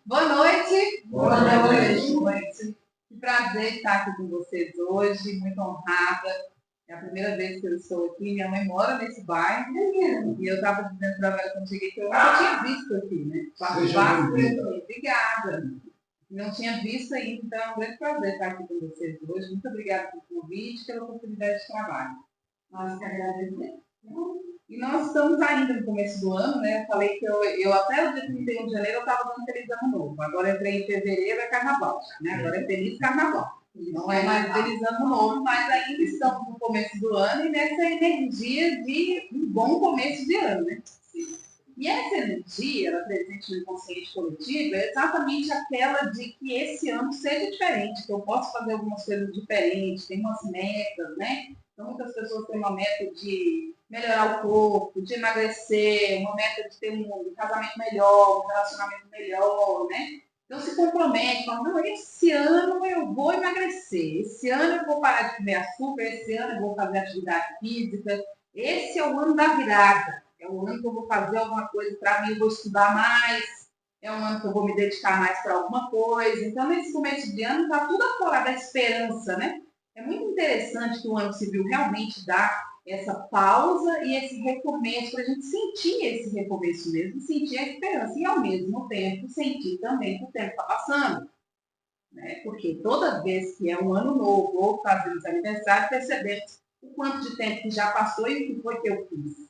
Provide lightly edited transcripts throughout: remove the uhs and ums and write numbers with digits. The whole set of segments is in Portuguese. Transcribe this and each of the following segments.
Boa noite. Boa noite. Boa noite. Que prazer estar aqui com vocês hoje, muito honrada. É a primeira vez que eu estou aqui. Minha mãe mora nesse bairro. E eu estava dizendo para ela quando cheguei que eu nunca tinha visto aqui, né? Obrigada. Não tinha visto ainda, então é um grande prazer estar aqui com vocês hoje. Muito obrigada pelo convite e pela oportunidade de trabalho. Nós que agradecemos. E nós estamos ainda no começo do ano, né? Eu falei que eu até o dia 31 de janeiro eu estava dando feliz ano novo. Agora entrei em fevereiro, é carnaval, né? Agora é feliz carnaval. Não é mais feliz ano novo, mas ainda estamos no começo do ano e nessa energia de um bom começo de ano, né? E essa energia, ela presente no inconsciente coletivo, é exatamente aquela de que esse ano seja diferente, que eu possa fazer algumas coisas diferentes, tem umas metas, né? Então, muitas pessoas têm uma meta de melhorar o corpo, de emagrecer, uma meta de ter um casamento melhor, um relacionamento melhor, né? Então, se compromete, fala, não, esse ano eu vou emagrecer, esse ano eu vou parar de comer açúcar, esse ano eu vou fazer atividade física, esse é o ano da virada, é o ano que eu vou fazer alguma coisa para mim, eu vou estudar mais, é um ano que eu vou me dedicar mais para alguma coisa. Então, nesse começo de ano, está tudo afora da esperança, né? É muito interessante que o ano civil realmente dá essa pausa e esse recomeço, para a gente sentir esse recomeço mesmo, sentir a esperança e, ao mesmo tempo, sentir também que o tempo está passando. Né? Porque toda vez que é um ano novo ou fazemos aniversário, percebemos o quanto de tempo que já passou e o que foi que eu fiz.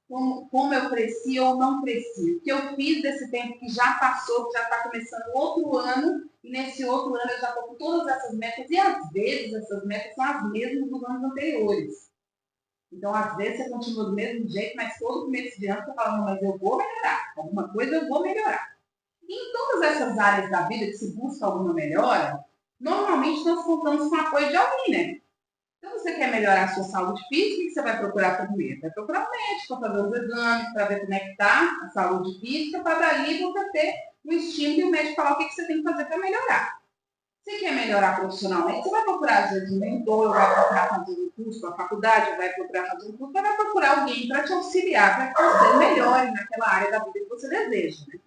Como eu cresci ou não cresci. O que eu fiz desse tempo que já passou, que já está começando outro ano, e nesse outro ano eu já estou com todas essas metas, e às vezes essas metas são as mesmas dos anos anteriores. Então, às vezes você continua do mesmo jeito, mas todo começo de ano você fala, não, mas eu vou melhorar, alguma coisa eu vou melhorar. E em todas essas áreas da vida que se busca alguma melhora, normalmente nós contamos com o apoio de alguém, né? Então, você quer melhorar a sua saúde física, o que você vai procurar primeiro? Vai procurar um médico para fazer os exames, para ver como é que está a saúde física, para dali você ter um estímulo e o médico falar o que você tem que fazer para melhorar. Você quer melhorar profissionalmente, você vai procurar, às vezes, um mentor, vai procurar fazer um curso para a faculdade, vai procurar fazer um curso, vai procurar alguém para te auxiliar, para que você melhore naquela área da vida que você deseja. Né?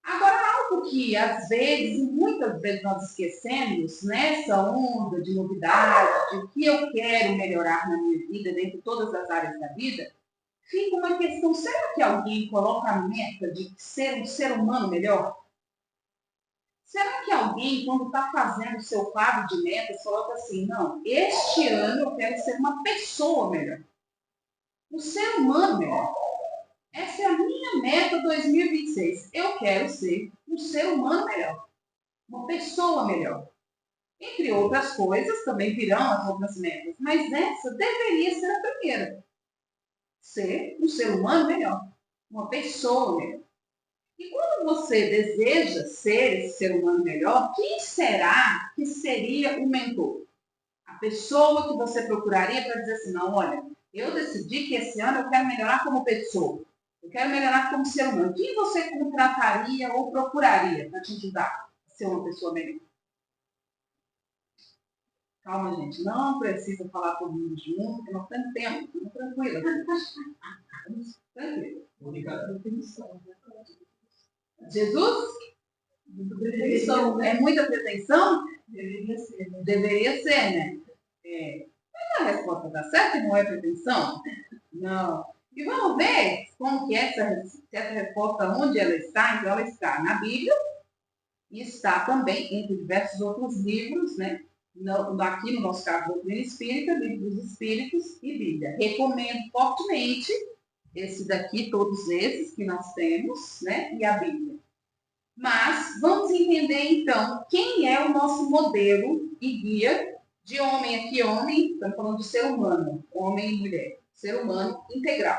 Agora, algo que às vezes, e muitas vezes nós esquecemos, nessa onda de novidade, de o que eu quero melhorar na minha vida, dentro de todas as áreas da vida, fica uma questão, será que alguém coloca a meta de ser um ser humano melhor? Será que alguém, quando está fazendo o seu quadro de metas, coloca assim, não, este ano eu quero ser uma pessoa melhor, um ser humano melhor. Essa é a minha meta 2026. Eu quero ser um ser humano melhor, uma pessoa melhor. Entre outras coisas, também virão as outras metas, mas essa deveria ser a primeira. Ser um ser humano melhor, uma pessoa melhor. E quando você deseja ser esse ser humano melhor, quem será que seria o mentor? A pessoa que você procuraria para dizer assim, não, olha, eu decidi que esse ano eu quero melhorar como pessoa. Eu quero melhorar como ser humano. Quem você contrataria ou procuraria para te ajudar a ser uma pessoa melhor? Calma, gente. Não precisa falar todo mundo junto, porque nós temos tempo. Estamos tranquilos. Estamos tranquilos. Jesus? Pretensão, é muita pretensão? Deveria ser. Deveria ser, né? Mas a resposta está certa e não é pretensão? Não. E vamos ver como que essa resposta, onde ela está. Então, ela está na Bíblia e está também entre diversos outros livros, né? Aqui no nosso caso, Doutrina Espírita, Livro dos Espíritos e Bíblia. Recomendo fortemente esse daqui, todos esses que nós temos, né? E a Bíblia. Mas vamos entender então quem é o nosso modelo e guia de homem aqui, homem, estamos falando de ser humano, homem e mulher, ser humano integral.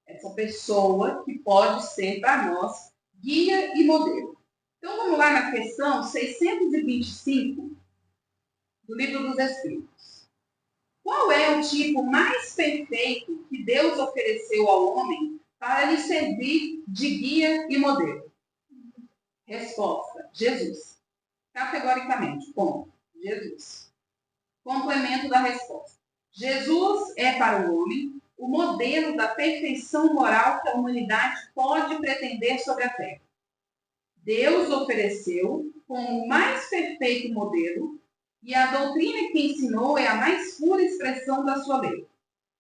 Essa pessoa que pode ser para nós guia e modelo. Então vamos lá na questão 625 do Livro dos Espíritos. Qual é o tipo mais perfeito que Deus ofereceu ao homem para lhe servir de guia e modelo? Resposta: Jesus. Categoricamente, ponto. Jesus. Complemento da resposta. Jesus é para o homem o modelo da perfeição moral que a humanidade pode pretender sobre a Terra. Deus ofereceu como o mais perfeito modelo e a doutrina que ensinou é a mais pura expressão da sua lei,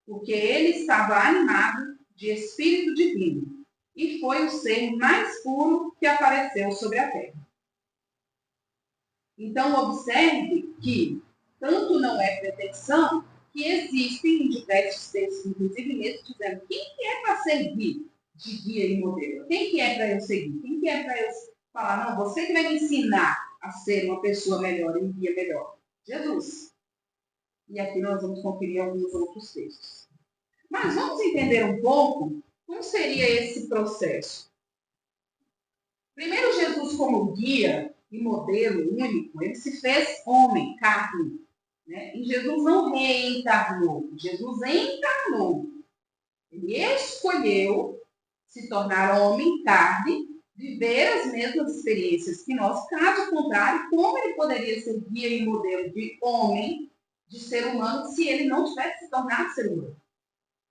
porque ele estava animado de espírito divino e foi o ser mais puro que apareceu sobre a terra. Então, observe que tanto não é pretensão que existem em diversos textos, inclusive nesse, dizendo quem que é para servir de guia e modelo? Quem que é para eu seguir? Quem que é para eu falar, não, você que vai me ensinar a ser uma pessoa melhor e um guia melhor? Jesus. E aqui nós vamos conferir alguns outros textos. Mas vamos entender um pouco como seria esse processo. Primeiro, Jesus como guia e modelo único, ele se fez homem, carne. Né? E Jesus não reencarnou, Jesus encarnou. Ele escolheu se tornar homem, carne, viver as mesmas experiências que nós. Caso contrário, como ele poderia ser guia e modelo de homem, de ser humano, se ele não tivesse se tornado ser humano?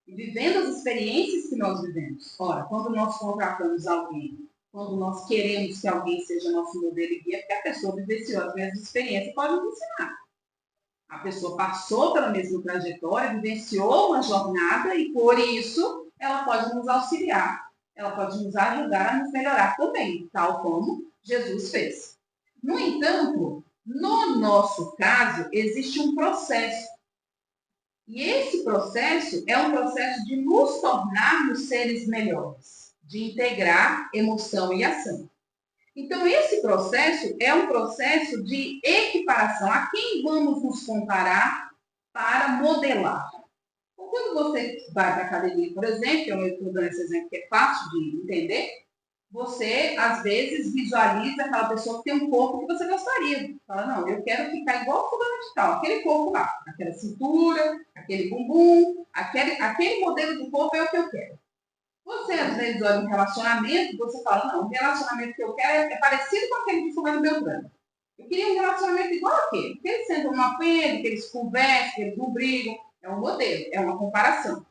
E vivendo as experiências que nós vivemos. Ora, quando nós contratamos alguém, quando nós queremos que alguém seja nosso modelo e guia, porque a pessoa vivenciou as mesmas experiências, pode nos ensinar. A pessoa passou pela mesma trajetória, vivenciou uma jornada e, por isso, ela pode nos auxiliar. Ela pode nos ajudar a nos melhorar também, tal como Jesus fez. No entanto, no nosso caso, existe um processo. E esse processo é um processo de nos tornarmos seres melhores, de integrar emoção e ação. Então, esse processo é um processo de equiparação. A quem vamos nos comparar para modelar? Então, quando você vai para a academia, por exemplo, eu estou dando esse exemplo que é fácil de entender, você, às vezes, visualiza aquela pessoa que tem um corpo que você gostaria. Fala, não, eu quero ficar igual o fulano de tal, aquele corpo lá, aquela cintura, aquele bumbum, aquele modelo de corpo é o que eu quero. Você, às vezes, olha um relacionamento e você fala, não, o relacionamento que eu quero é parecido com aquele de fulano Beltrano. Eu queria um relacionamento igual aquele. Que eles sentam numa frente, que eles conversam, que eles não brigam. É um modelo, é uma comparação.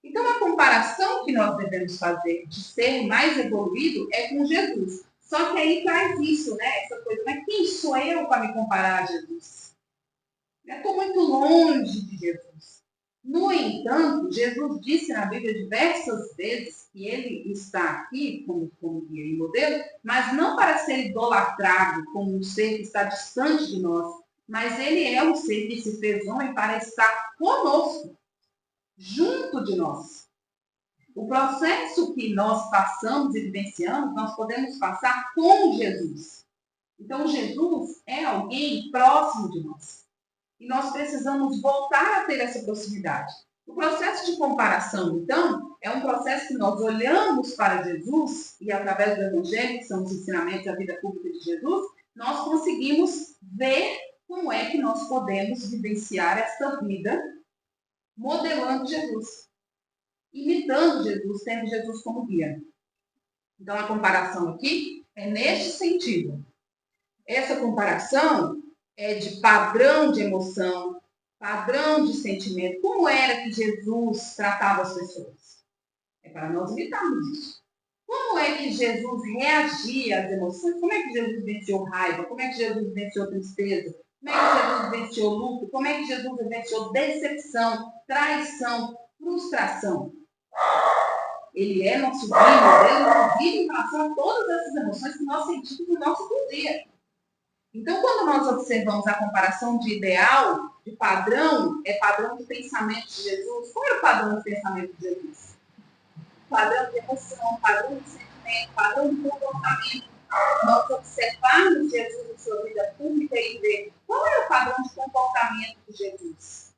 Então, a comparação que nós devemos fazer de ser mais evoluído é com Jesus. Só que aí traz isso, né? Essa coisa, mas quem sou eu para me comparar a Jesus? Eu estou muito longe de Jesus. No entanto, Jesus disse na Bíblia diversas vezes que ele está aqui como guia e modelo, mas não para ser idolatrado como um ser que está distante de nós, mas ele é um ser que se fez homem para estar conosco, junto de nós. O processo que nós passamos e vivenciamos, nós podemos passar com Jesus. Então, Jesus é alguém próximo de nós. E nós precisamos voltar a ter essa proximidade. O processo de comparação, então, é um processo que nós olhamos para Jesus e, através do Evangelho, que são os ensinamentos da vida pública de Jesus, nós conseguimos ver como é que nós podemos vivenciar essa vida modelando Jesus, imitando Jesus, tendo Jesus como guia. Então, a comparação aqui é neste sentido. Essa comparação é de padrão de emoção, padrão de sentimento. Como era que Jesus tratava as pessoas? É para nós imitarmos isso. Como é que Jesus reagia às emoções? Como é que Jesus venceu raiva? Como é que Jesus venceu tristeza? Como é que Jesus venceu luto? Como é que Jesus venceu decepção, traição, frustração? Ele é nosso guia, modelo, inclusive em relação a todas essas emoções que nós sentimos no nosso dia. Então, quando nós observamos a comparação de ideal, de padrão, é padrão de pensamento de Jesus. Qual é o padrão de pensamento de Jesus? Padrão de emoção, padrão de sentimento, padrão de comportamento. Nós observarmos Jesus em sua vida pública e ver qual é o padrão de comportamento de Jesus.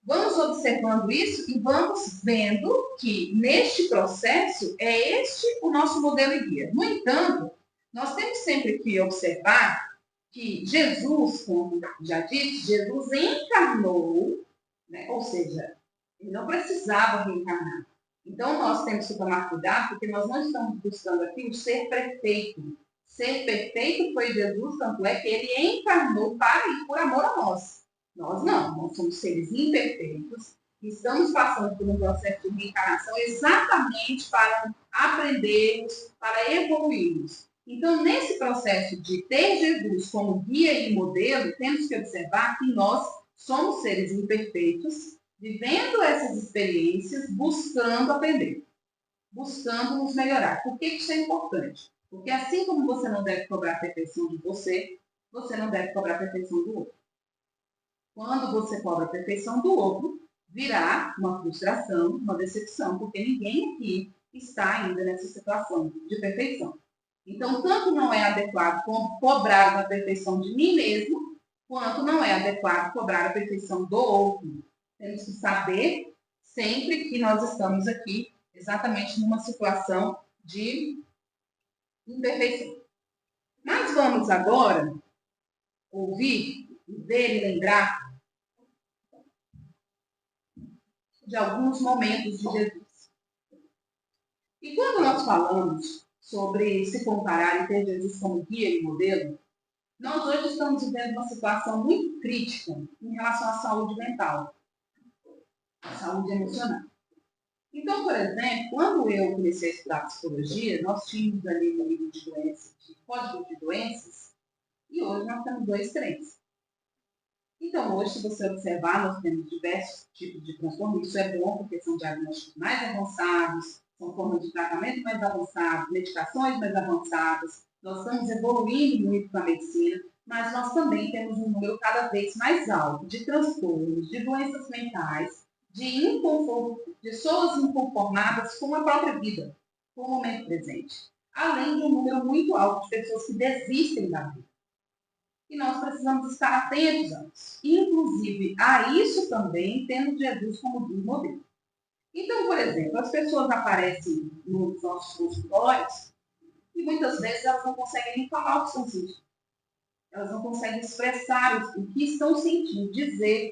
Vamos observando isso e vamos vendo que neste processo é este o nosso modelo e guia. No entanto, nós temos sempre que observar que Jesus, como já disse, Jesus encarnou, né? Ou seja, ele não precisava reencarnar. Então, nós temos que tomar cuidado, porque nós não estamos buscando aqui o ser perfeito. Ser perfeito foi Jesus, tanto é que ele encarnou para ir por amor a nós. Nós não, nós somos seres imperfeitos que estamos passando por um processo de reencarnação exatamente para aprendermos, para evoluirmos. Então, nesse processo de ter Jesus como guia e modelo, temos que observar que nós somos seres imperfeitos, vivendo essas experiências, buscando aprender, buscando nos melhorar. Por que isso é importante? Porque assim como você não deve cobrar a perfeição de você, você não deve cobrar a perfeição do outro. Quando você cobra a perfeição do outro, virá uma frustração, uma decepção, porque ninguém aqui está ainda nessa situação de perfeição. Então, tanto não é adequado cobrar a perfeição de mim mesmo, quanto não é adequado cobrar a perfeição do outro. Temos que saber sempre que nós estamos aqui exatamente numa situação de imperfeição. Mas vamos agora ouvir, ver e lembrar de alguns momentos de Jesus. E quando nós falamos sobre se comparar e ter Jesus como guia e modelo, nós hoje estamos vivendo uma situação muito crítica em relação à saúde mental, à saúde emocional. Então, por exemplo, quando eu comecei a estudar psicologia, nós tínhamos ali no livro de doenças, de código de doenças, e hoje nós temos 2, 3. Então, hoje, se você observar, nós temos diversos tipos de transtorno. Isso é bom, porque são diagnósticos mais avançados, são formas de tratamento mais avançadas, medicações mais avançadas. Nós estamos evoluindo muito com a medicina, mas nós também temos um número cada vez mais alto de transtornos, de doenças mentais, de pessoas inconformadas com a própria vida, com o momento presente. Além de um número muito alto de pessoas que desistem da vida. E nós precisamos estar atentos a isso. Inclusive, a isso também tendo Jesus como guia e modelo. Então, por exemplo, as pessoas aparecem nos nossos consultórios e muitas vezes elas não conseguem nem falar o que estão sentindo. Elas não conseguem expressar o que estão sentindo, dizer.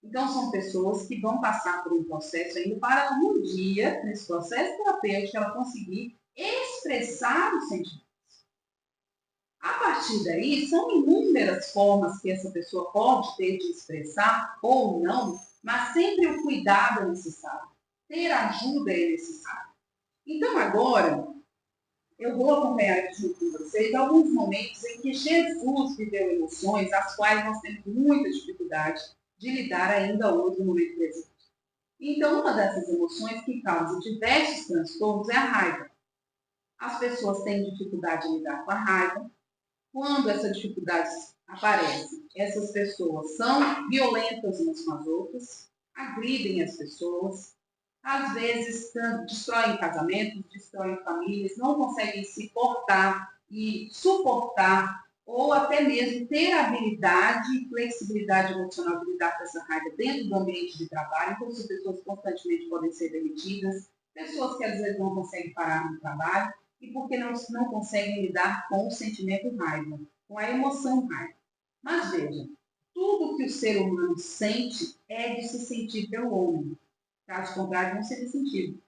Então, são pessoas que vão passar por um processo ainda para um dia, nesse processo terapêutico, ela conseguir expressar os sentimentos. A partir daí, são inúmeras formas que essa pessoa pode ter de expressar ou não, mas sempre o cuidado é necessário. Ter ajuda é necessário. Então, agora, eu vou acompanhar junto com vocês alguns momentos em que Jesus viveu emoções às quais nós temos muita dificuldade de lidar ainda hoje no momento presente. Então, uma dessas emoções que causa diversos transtornos é a raiva. As pessoas têm dificuldade de lidar com a raiva. Quando essa dificuldade aparece, essas pessoas são violentas umas com as outras, agridem as pessoas, às vezes destroem casamentos, destroem famílias, não conseguem se portar e suportar, ou até mesmo ter habilidade e flexibilidade emocional de lidar com essa raiva dentro do ambiente de trabalho. Então, essas pessoas constantemente podem ser demitidas, pessoas que às vezes não conseguem parar no trabalho, e porque não conseguem lidar com o sentimento raiva, com a emoção raiva. Mas veja, tudo que o ser humano sente é de se sentir pelo homem. Caso contrário, não seria sentido.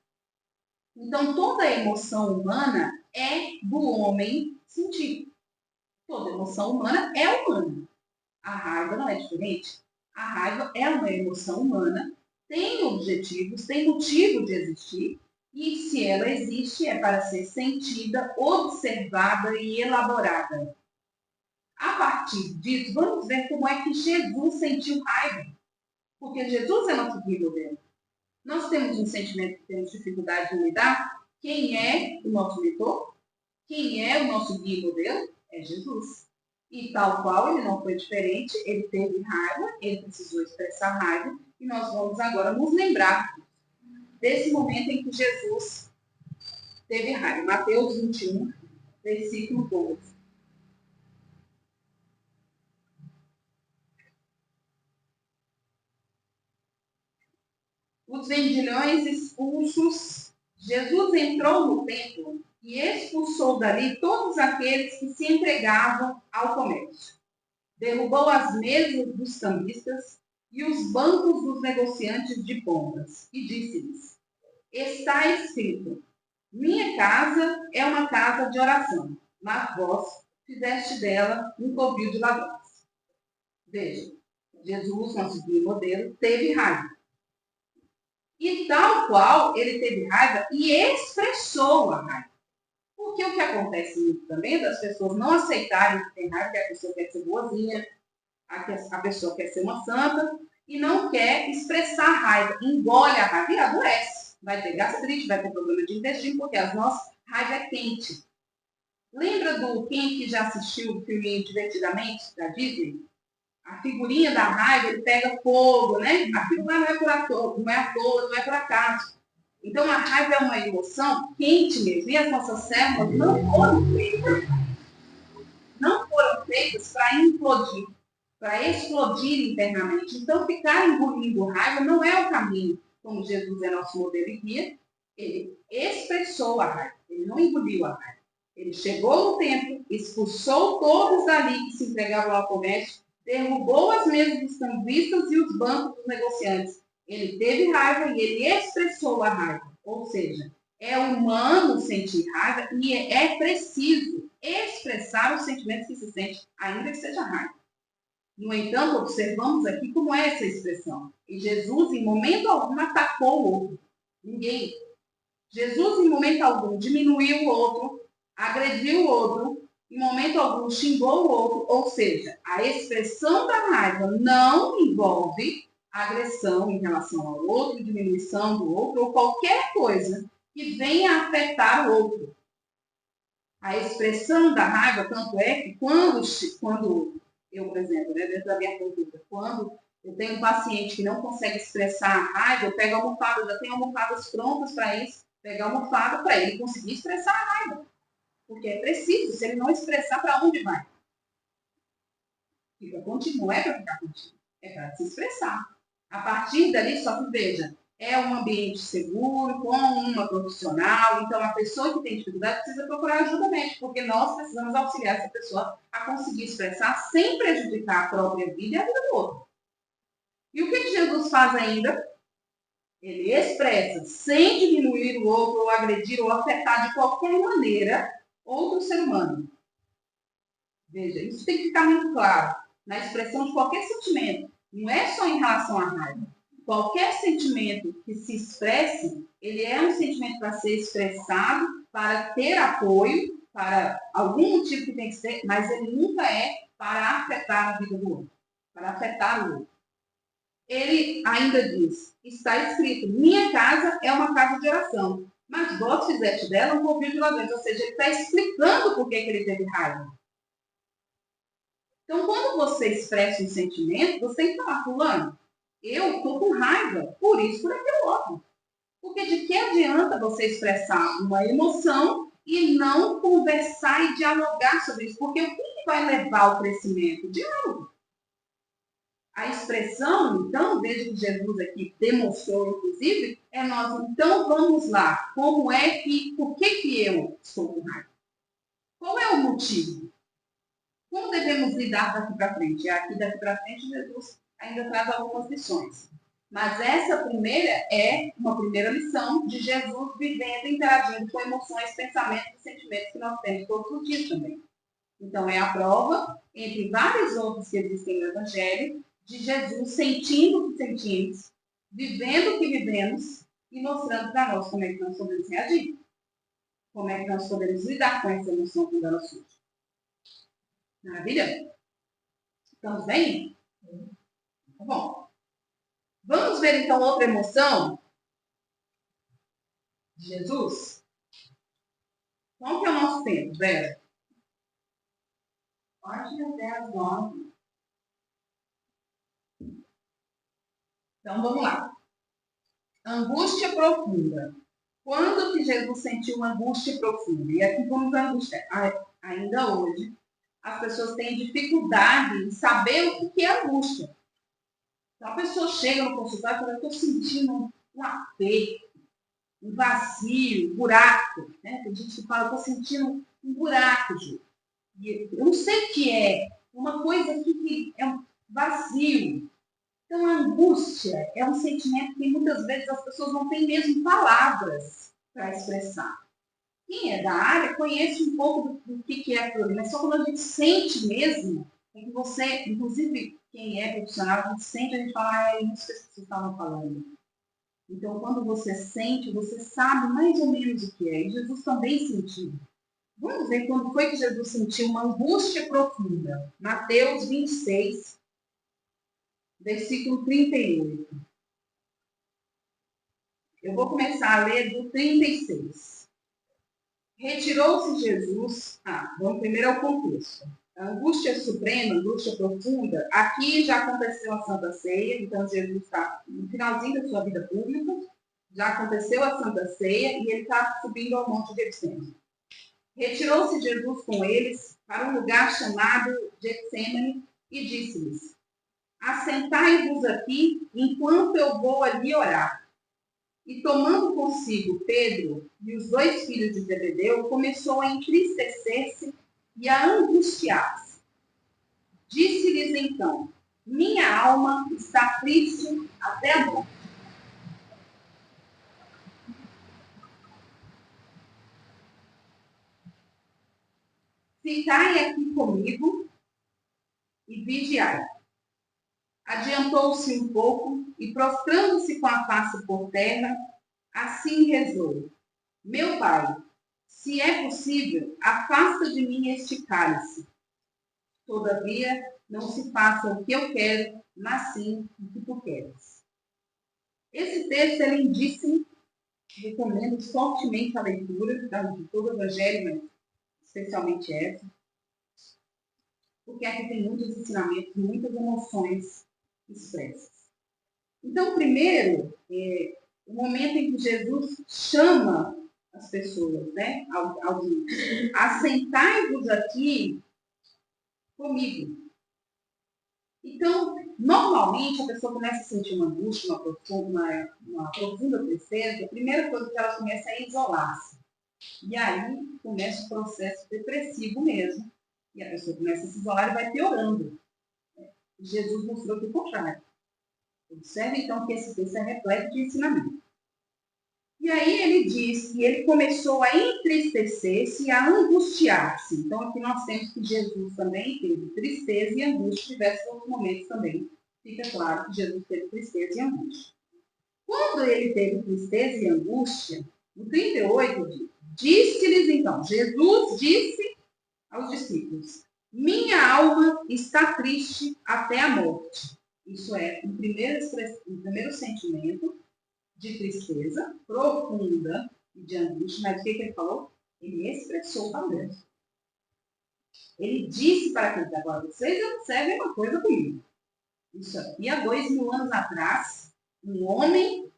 Então, toda emoção humana é do homem sentir. Toda emoção humana é humana. A raiva não é diferente. A raiva é uma emoção humana, tem objetivos, tem motivo de existir, e se ela existe é para ser sentida, observada e elaborada. A partir disso, vamos ver como é que Jesus sentiu raiva. Porque Jesus é nosso guia modelo. Nós temos um sentimento que temos dificuldade de lidar. Quem é o nosso mentor? Quem é o nosso guia modelo? É Jesus. E tal qual ele não foi diferente, ele teve raiva, ele precisou expressar raiva, e nós vamos agora nos lembrar desse momento em que Jesus teve raiva. Mateus 21, versículo 12. Os vendilhões expulsos, Jesus entrou no templo e expulsou dali todos aqueles que se entregavam ao comércio. Derrubou as mesas dos cambistas e os bancos dos negociantes de pombas e disse-lhes: está escrito, minha casa é uma casa de oração, mas vós fizeste dela um covil de ladrões. Veja, Jesus, nosso guia modelo, teve raiva. E tal qual ele teve raiva e expressou a raiva. Porque o que acontece muito também é das pessoas não aceitarem que tem raiva, que a pessoa quer ser boazinha, a pessoa quer ser uma santa e não quer expressar a raiva, engole a raiva e adoece. Vai ter gastrite, vai ter problema de intestino, porque a nossa raiva é quente. Lembra do quem que já assistiu o filme Divertidamente, da Disney? A figurinha da raiva, ele pega fogo, né? Aquilo lá não é por ator, não é à toa, não é por acaso. Então, a raiva é uma emoção quente mesmo. E as nossas células não foram feitas para implodir, para explodir internamente. Então, ficar engolindo raiva não é o caminho. Como Jesus é nosso modelo e guia, ele expressou a raiva, ele não engoliu a raiva. Ele chegou no templo, expulsou todos dali que se entregavam ao comércio, derrubou as mesas dos cambistas e os bancos dos negociantes. Ele teve raiva e ele expressou a raiva. Ou seja, é humano sentir raiva e é preciso expressar os sentimentos que se sente, ainda que seja raiva. No entanto, observamos aqui como é essa expressão. E Jesus, em momento algum, atacou o outro. Ninguém. Jesus, em momento algum, diminuiu o outro, agrediu o outro, em momento algum, xingou o outro. Ou seja, a expressão da raiva não envolve agressão em relação ao outro, diminuição do outro, ou qualquer coisa que venha afetar o outro. A expressão da raiva, tanto é que quando eu, por exemplo, né, dentro da minha conduta, quando eu tenho um paciente que não consegue expressar a raiva, eu pego a almofada, eu já tenho almofadas prontas para isso, pegar a almofada para ele conseguir expressar a raiva. Porque é preciso, se ele não expressar, para onde vai? Fica contínuo, não é para ficar contínuo, é para se expressar. A partir dali, só que veja, é um ambiente seguro, com uma profissional, então a pessoa que tem dificuldade precisa procurar ajuda médica, porque nós precisamos auxiliar essa pessoa a conseguir expressar sem prejudicar a própria vida e a vida do outro. E o que Jesus faz ainda? Ele expressa, sem diminuir o outro, ou agredir, ou afetar de qualquer maneira outro ser humano. Veja, isso tem que ficar muito claro na expressão de qualquer sentimento. Não é só em relação à raiva. Qualquer sentimento que se expresse, ele é um sentimento para ser expressado, para ter apoio, para algum motivo que tem que ser, mas ele nunca é para afetar a vida do outro, para afetar o outro. Ele ainda diz, está escrito, minha casa é uma casa de oração, mas vós fizeste dela um covil de ladrões. Ou seja, ele está explicando por que ele teve raiva. Então, quando você expressa um sentimento, você tem que falar, fulano, eu estou com raiva, por isso, por aquele outro. Porque de que adianta você expressar uma emoção e não conversar e dialogar sobre isso? Porque o que vai levar ao crescimento? Diálogo. A expressão, então, desde que Jesus aqui demonstrou, inclusive, é nós, então, vamos lá. Como é que, por que eu estou com raiva? Qual é o motivo? Como devemos lidar daqui para frente? Aqui daqui para frente, Jesus ainda traz algumas lições. Mas essa primeira é uma primeira lição de Jesus vivendo, interagindo com emoções, pensamentos e sentimentos que nós temos todos os dias também. Então, é a prova, entre vários outros que existem no Evangelho, de Jesus sentindo o que sentimos, vivendo o que vivemos e mostrando para nós como é que nós podemos reagir. Como é que nós podemos lidar com essa emoção quando ela surge. Maravilha? Estamos bem? Tá bom. Vamos ver então outra emoção de Jesus? Qual que é o nosso tempo, Vera? Pode até as 9. Então vamos lá. Angústia profunda. Quando que Jesus sentiu uma angústia profunda? E aqui vamos à angústia. Ainda hoje, as pessoas têm dificuldade em saber o que é angústia. Então a pessoa chega no consultório e fala, eu estou sentindo um aperto, um vazio, um buraco. Né? Tem gente que fala, eu estou sentindo um buraco, Ju. E eu não sei o que é. Uma coisa aqui que é um vazio. Então, a angústia é um sentimento que muitas vezes as pessoas não têm mesmo palavras para expressar. Quem é da área conhece um pouco do que é aquilo, mas só quando a gente sente mesmo, é que você, inclusive quem é profissional, a gente sente, a gente fala, é isso que vocês estavam falando. Então, quando você sente, você sabe mais ou menos o que é. E Jesus também sentiu. Vamos ver quando foi que Jesus sentiu uma angústia profunda. Mateus 26, versículo 38. Eu vou começar a ler do 36. Retirou-se Jesus. Vamos primeiro ao contexto. A angústia suprema, angústia profunda, aqui já aconteceu a Santa Ceia, então Jesus está no finalzinho da sua vida pública, já aconteceu a Santa Ceia e ele está subindo ao Monte Getsemane. Retirou-se Jesus com eles para um lugar chamado Getsemane e disse-lhes: assentai-vos aqui enquanto eu vou ali orar. E tomando consigo Pedro e os 2 filhos de Zebedeu, começou a entristecer-se e a angustiar-se. Disse-lhes então: minha alma está triste até a morte. Ficai aqui comigo e vigiai. Adiantou-se um pouco e, prostrando-se com a face por terra, assim rezou: meu Pai, se é possível, afasta de mim este cálice. Todavia, não se faça o que eu quero, mas sim o que tu queres. Esse texto é lindíssimo. Recomendo fortemente a leitura de todo o Evangelho, mas especialmente essa, porque aqui tem muitos ensinamentos, muitas emoções expressas. Então, primeiro, o momento em que Jesus chama as pessoas, né, assentai-vos aqui comigo. Então, normalmente, a pessoa começa a sentir uma angústia, uma profunda tristeza, a primeira coisa que ela começa é isolar-se. E aí começa o processo depressivo mesmo. E a pessoa começa a se isolar e vai piorando. Jesus mostrou que o contrário. Observe, então, que esse texto é repleto de ensinamento. E aí ele diz que ele começou a entristecer-se e a angustiar-se. Então, aqui nós temos que Jesus também teve tristeza e angústia. Em diversos outros momentos também fica claro que Jesus teve tristeza e angústia. Quando ele teve tristeza e angústia, no 38, disse-lhes então, Jesus disse aos discípulos: minha alma está triste até a morte. Isso é um primeiro sentimento de tristeza profunda e de angústia. Mas o que ele falou? Ele expressou para Deus. Ele disse para aqueles: agora vocês observem uma coisa comigo. Isso aqui há 2000 anos atrás, um homem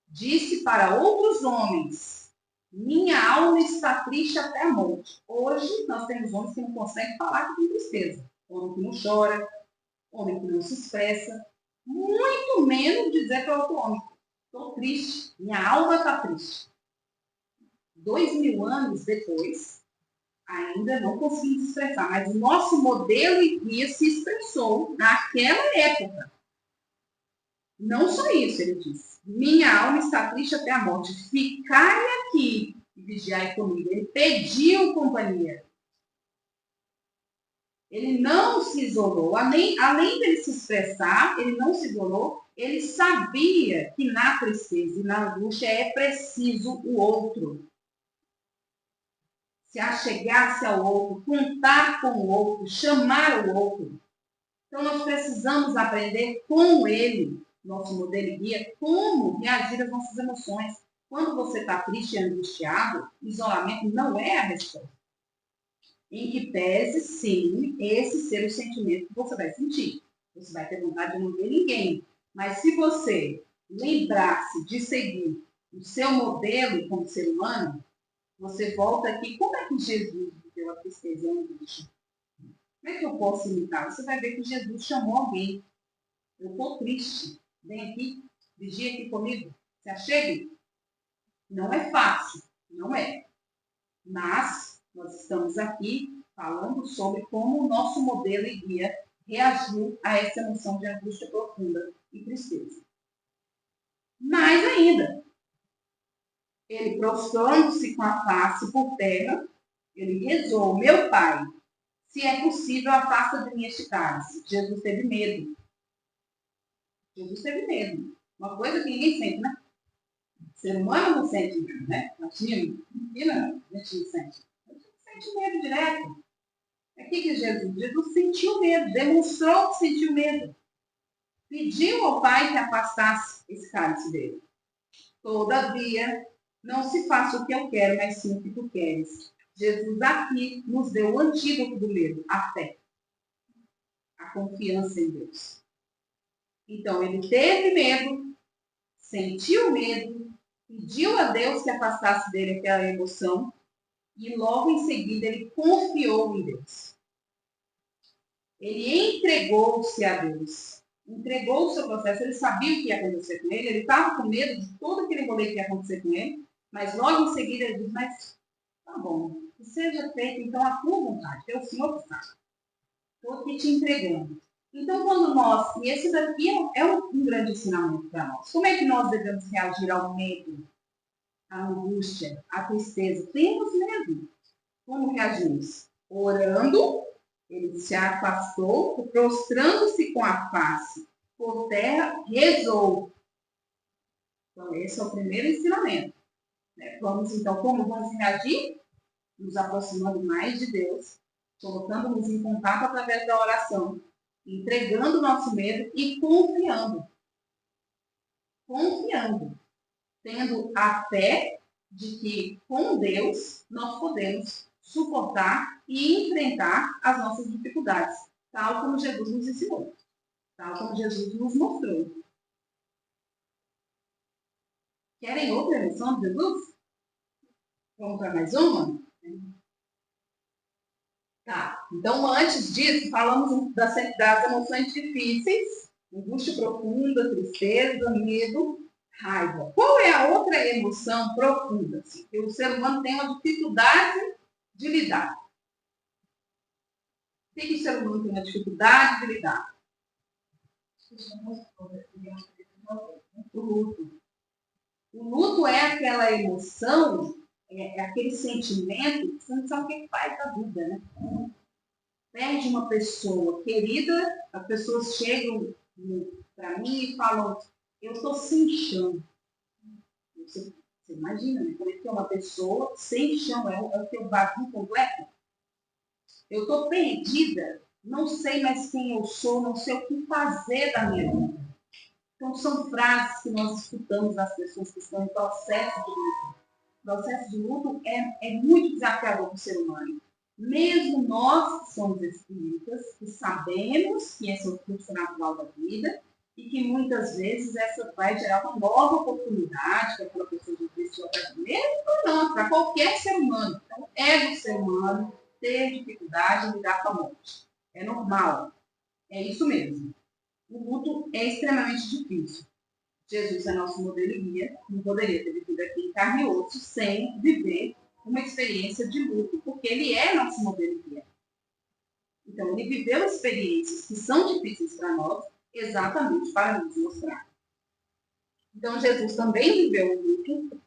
disse para outros homens: minha alma está triste até a morte. Hoje nós temos homens que não conseguem falar que tem tristeza. Homem que não chora, homem que não se expressa, muito menos dizer para outro homem: estou triste, minha alma está triste. 2000 anos depois, ainda não conseguimos expressar, mas o nosso modelo e guia se expressou naquela época. Não só isso, ele disse: minha alma está triste até a morte, ficai aqui e vigiai comigo. Ele pediu companhia. Ele não se isolou, além dele se expressar, ele não se isolou, ele sabia que na tristeza e na angústia é preciso o outro. Se achegar-se ao outro, contar com o outro, chamar o outro. Então nós precisamos aprender com ele, nosso modelo e guia, como reagir às nossas emoções. Quando você está triste e angustiado, isolamento não é a resposta. Em que pese, sim, esse ser o sentimento que você vai sentir. Você vai ter vontade de não ver ninguém. Mas se você lembrar-se de seguir o seu modelo como ser humano, você volta aqui. Como é que Jesus viveu a tristeza e a angústia? Como é que eu posso imitar? Você vai ver que Jesus chamou alguém. Eu estou triste. Vem aqui, vigia aqui comigo. Se achegue. Não é fácil, não é. Mas nós estamos aqui falando sobre como o nosso modelo e guia reagiu a essa emoção de angústia profunda e tristeza. Mais ainda, ele prostrando-se com a face por terra, ele rezou: meu Pai, se é possível, afasta de mim este cálice. Jesus teve medo. Jesus teve medo. Uma coisa que ninguém sente, né? ser humano não sente medo, né? Imagina, a gente não sente. A gente sente medo direto. O que Jesus? Jesus sentiu medo, demonstrou que sentiu medo. Pediu ao Pai que afastasse esse cálice dele. Todavia, não se faça o que eu quero, mas sim o que tu queres. Jesus aqui nos deu o antídoto do medo, a fé. A confiança em Deus. Então, ele teve medo, sentiu medo, pediu a Deus que afastasse dele aquela emoção e logo em seguida ele confiou em Deus. Ele entregou-se a Deus. Entregou o seu processo. Ele sabia o que ia acontecer com ele. Ele estava com medo de todo aquele rolê que ia acontecer com ele. Mas logo em seguida ele disse, mas tá bom, que seja feito então a tua vontade. É o Senhor que sabe. Estou aqui te entregando. Então, quando nós, e esse daqui é um grande ensinamento para nós. Como é que nós devemos reagir ao medo, à angústia, à tristeza? Temos medo. Como reagimos? Orando, ele se afastou, prostrando-se com a face por terra, rezou. Então, esse é o primeiro ensinamento. Vamos, então, como vamos reagir? Nos aproximando mais de Deus, colocando-nos em contato através da oração, entregando o nosso medo e confiando. Confiando. Tendo a fé de que com Deus nós podemos suportar e enfrentar as nossas dificuldades, tal como Jesus nos ensinou, tal como Jesus nos mostrou. Querem outra emoção de Jesus? Vamos para mais uma? Tá. Então, antes disso, falamos das emoções difíceis, angústia profunda, tristeza, medo, raiva. Qual é a outra emoção profunda assim, que o ser humano tem uma dificuldade de lidar? O que o ser humano tem uma dificuldade de lidar? O luto. O luto é aquela emoção, é aquele sentimento que você não sabe o que faz da vida, né? Perde uma pessoa querida, as pessoas chegam para mim e falam, eu estou sem chão. Você imagina, né? Como é que é uma pessoa sem chão, é o teu vazio completo? Eu estou perdida, não sei mais quem eu sou, não sei o que fazer da minha vida. Então, são frases que nós escutamos das pessoas que estão em processo de luto. O processo de luto é muito desafiador para o ser humano. Mesmo nós que somos espíritas, que sabemos que esse é o fluxo natural da vida e que muitas vezes essa vai gerar uma nova oportunidade para aquela pessoa de desistir outra mesmo ou não, para qualquer ser humano. Então, é do ser humano ter dificuldade em lidar com a morte. É normal. É isso mesmo. O luto é extremamente difícil. Jesus é nosso modelo e guia, não poderia ter vivido aqui em carne e osso sem viver uma experiência de luto, porque ele é nosso modelo e guia. Então, ele viveu experiências que são difíceis para nós, exatamente para nos mostrar. Então, Jesus também viveu o luto.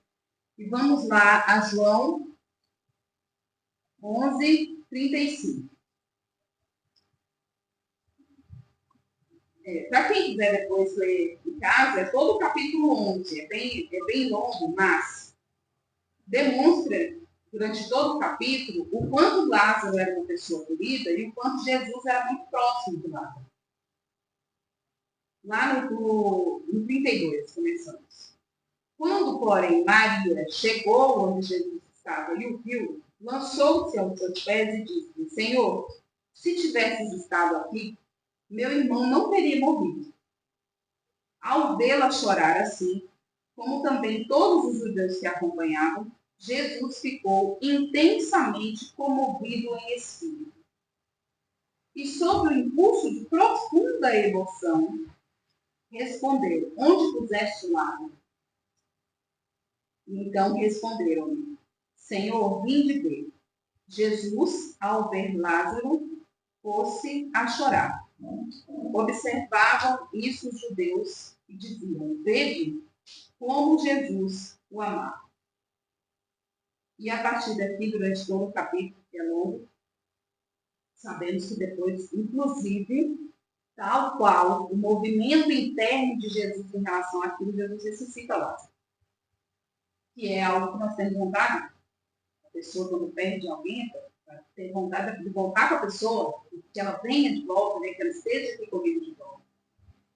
E vamos lá a João 11:35. Para quem quiser depois ler em casa, é todo o capítulo 11. É bem longo, mas demonstra, durante todo o capítulo, o quanto Lázaro era uma pessoa querida e o quanto Jesus era muito próximo de Lázaro. Lá no 32, começamos. Quando, porém, Maria chegou onde Jesus estava e o viu, lançou-se aos seus pés e disse, Senhor, se tivesses estado aqui, meu irmão não teria morrido. Ao vê-la chorar assim, como também todos os judeus que a acompanhavam, Jesus ficou intensamente comovido em espírito. E sob o impulso de profunda emoção, respondeu, onde puseste o Lázaro? Então responderam-lhe, Senhor, vinde ver. Jesus, ao ver Lázaro, pôs-se a chorar. Observavam isso os judeus e diziam, vede como Jesus o amava. E a partir daqui, durante todo o capítulo, que é longo, sabemos que depois, inclusive, tal qual o movimento interno de Jesus em relação àquilo, Jesus ressuscita Lázaro. que é algo que nós temos vontade. A pessoa, quando perde alguém, tem vontade de voltar com a pessoa, que ela venha de volta, né, que ela esteja aqui comigo de volta.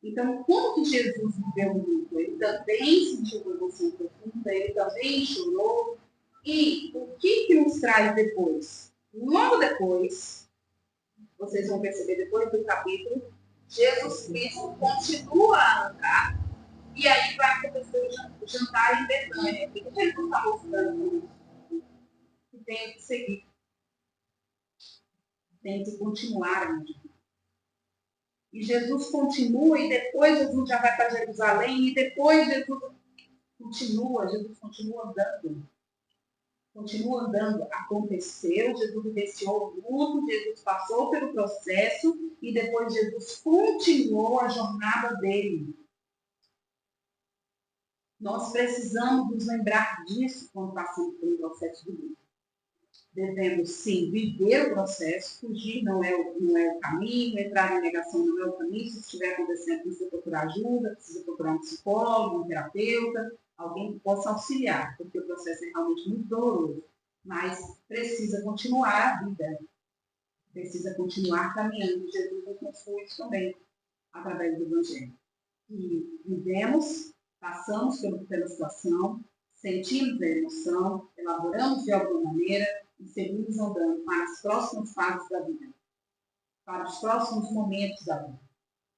Então, como que Jesus viveu o luto? Ele também sentiu uma emoção profunda, ele também chorou. E o que nos traz depois? Logo depois, vocês vão perceber depois do capítulo, Jesus Cristo continua a andar e aí vai acontecer o jantar em Betânia. O que Jesus está mostrando? Que tem que seguir. Tem que continuar a vida. E Jesus continua, e depois Jesus já vai para Jerusalém, e depois Jesus continua andando. Continua andando. Aconteceu, Jesus vivenciou o luto, Jesus passou pelo processo, e depois Jesus continuou a jornada dele. Nós precisamos nos lembrar disso quando passamos pelo processo do luto. Devemos, sim, viver o processo, fugir não é o caminho, entrar em negação não é o caminho. Se estiver acontecendo, precisa procurar ajuda, precisa procurar um psicólogo, um terapeuta, alguém que possa auxiliar, porque o processo é realmente muito doloroso. Mas precisa continuar a vida, precisa continuar caminhando. Jesus nos mostrou isso também, através do Evangelho. E vivemos, passamos pela situação, sentimos a emoção, elaboramos de alguma maneira, e seguimos andando para as próximas fases da vida, para os próximos momentos da vida.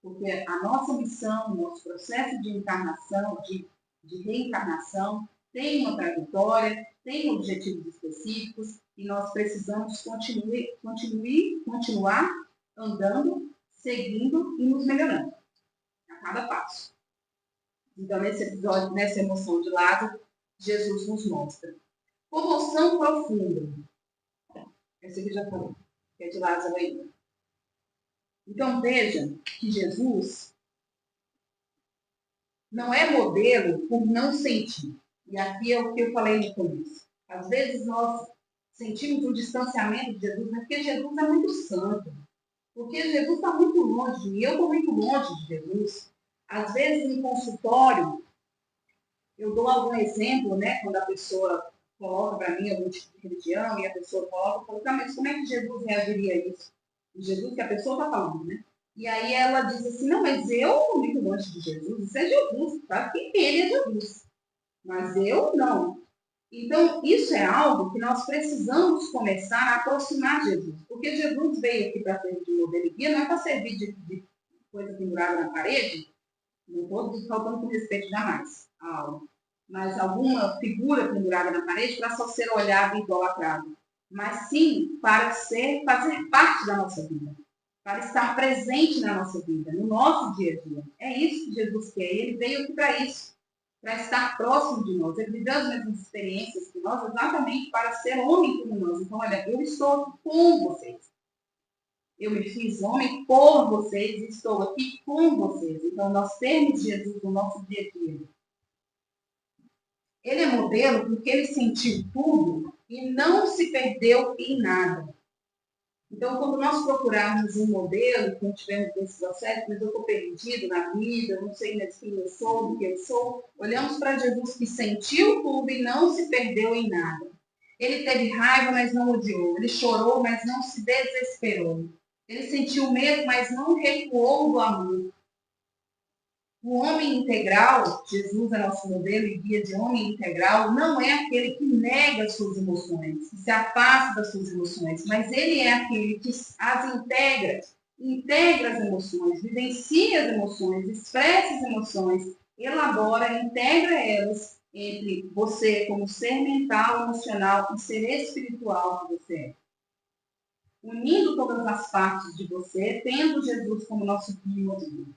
Porque a nossa missão, o nosso processo de encarnação, de reencarnação, tem uma trajetória, tem objetivos específicos, e nós precisamos continuar andando, seguindo e nos melhorando a cada passo. Então, nesse episódio, nessa emoção de Lázaro, Jesus nos mostra comoção profunda. Esse aqui já falei, que é de Lázaro ainda. Então, veja que Jesus não é modelo por não sentir. E aqui é o que eu falei no começo. Às vezes nós sentimos um distanciamento de Jesus, mas porque Jesus é muito santo. Porque Jesus está muito longe, e eu estou muito longe de Jesus. Às vezes, em consultório, eu dou algum exemplo, né, quando a pessoa coloca para mim algum tipo de religião e a pessoa coloca, eu falo, tá, mas como é que Jesus reagiria a isso? O Jesus que a pessoa está falando, né? E aí ela diz assim, não, mas eu estou muito longe de Jesus, isso é Jesus, tá? Quem ele é Jesus, mas eu não. Então, isso é algo que nós precisamos começar a aproximar Jesus, porque Jesus veio aqui para servir de modelo e guia, não é para servir de coisa pendurada na parede, não estou faltando com respeito jamais a aula, mas alguma figura pendurada na parede para só ser olhado e idolatrado, mas sim para fazer parte da nossa vida, para estar presente na nossa vida, no nosso dia a dia. É isso que Jesus quer, ele veio aqui para isso, para estar próximo de nós. Ele viveu as mesmas experiências que nós, exatamente para ser homem como nós. Então, olha, eu estou aqui com vocês. Eu me fiz homem por vocês e estou aqui com vocês. Então, nós temos Jesus no nosso dia a dia. Ele é modelo porque ele sentiu tudo e não se perdeu em nada. Então, quando nós procurarmos um modelo, quando tivermos esse processo, mas eu estou perdido na vida, não sei mais quem eu sou, do que eu sou, olhamos para Jesus que sentiu tudo e não se perdeu em nada. Ele teve raiva, mas não odiou. Ele chorou, mas não se desesperou. Ele sentiu medo, mas não recuou do amor. O homem integral, Jesus é nosso modelo e guia de homem integral, não é aquele que nega as suas emoções, que se afasta das suas emoções, mas ele é aquele que as integra as emoções, vivencia as emoções, expressa as emoções, elabora, integra elas entre você como ser mental, emocional e ser espiritual que você é. Unindo todas as partes de você, tendo Jesus como nosso guia e modelo.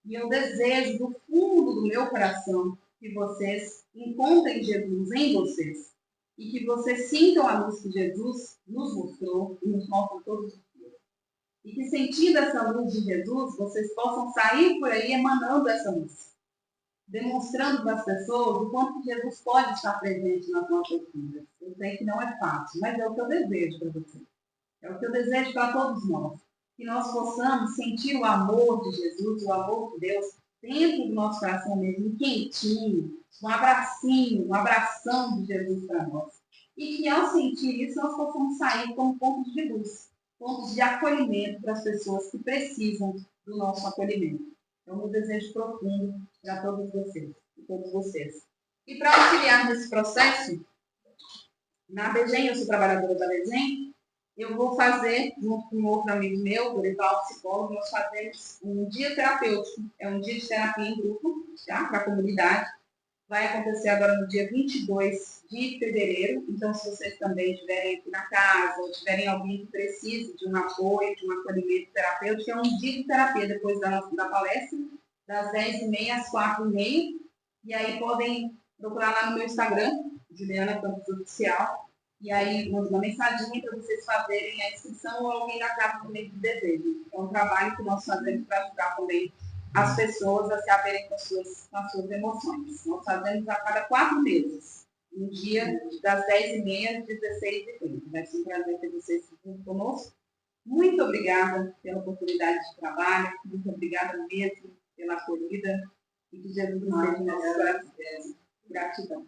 E eu desejo do fundo do meu coração que vocês encontrem Jesus em vocês e que vocês sintam a luz que Jesus nos mostrou e nos mostra todos os dias. E que sentindo essa luz de Jesus, vocês possam sair por aí emanando essa luz, demonstrando para as pessoas o quanto Jesus pode estar presente nas nossas vidas. Eu sei que não é fácil, mas é o que eu desejo para vocês. É o que eu desejo para todos nós. Que nós possamos sentir o amor de Jesus, o amor de Deus, dentro do nosso coração mesmo, quentinho, um abracinho, um abração de Jesus para nós. E que ao sentir isso, nós possamos sair como pontos de luz, pontos de acolhimento para as pessoas que precisam do nosso acolhimento. É um desejo profundo para todos vocês. E para auxiliar nesse processo, na BGEM, eu sou trabalhadora da BGEM, eu vou fazer, junto com um outro amigo meu, o Dorival, psicólogo, nós fazemos um dia terapêutico, é um dia de terapia em grupo, tá? Para a comunidade. Vai acontecer agora no dia 22 de fevereiro, então se vocês também estiverem aqui na casa, ou tiverem alguém que precise de um apoio, de um acolhimento terapêutico, é um dia de terapia depois da palestra, das 10h30 às 4h30, e aí podem procurar lá no meu Instagram, Juliana Campos Oficial, e aí mando uma mensaginha para vocês fazerem a inscrição ou alguém na casa também que deseja. É um trabalho que nós fazemos para ajudar também as pessoas a se haverem com as suas emoções. Nós fazemos a cada 4 meses, no dia das 10h30 às 16h30. Vai ser um prazer ter vocês junto conosco. Muito obrigada pela oportunidade de trabalho, muito obrigada mesmo pela acolhida e que Jesus esteja em nossos corações. Gratidão.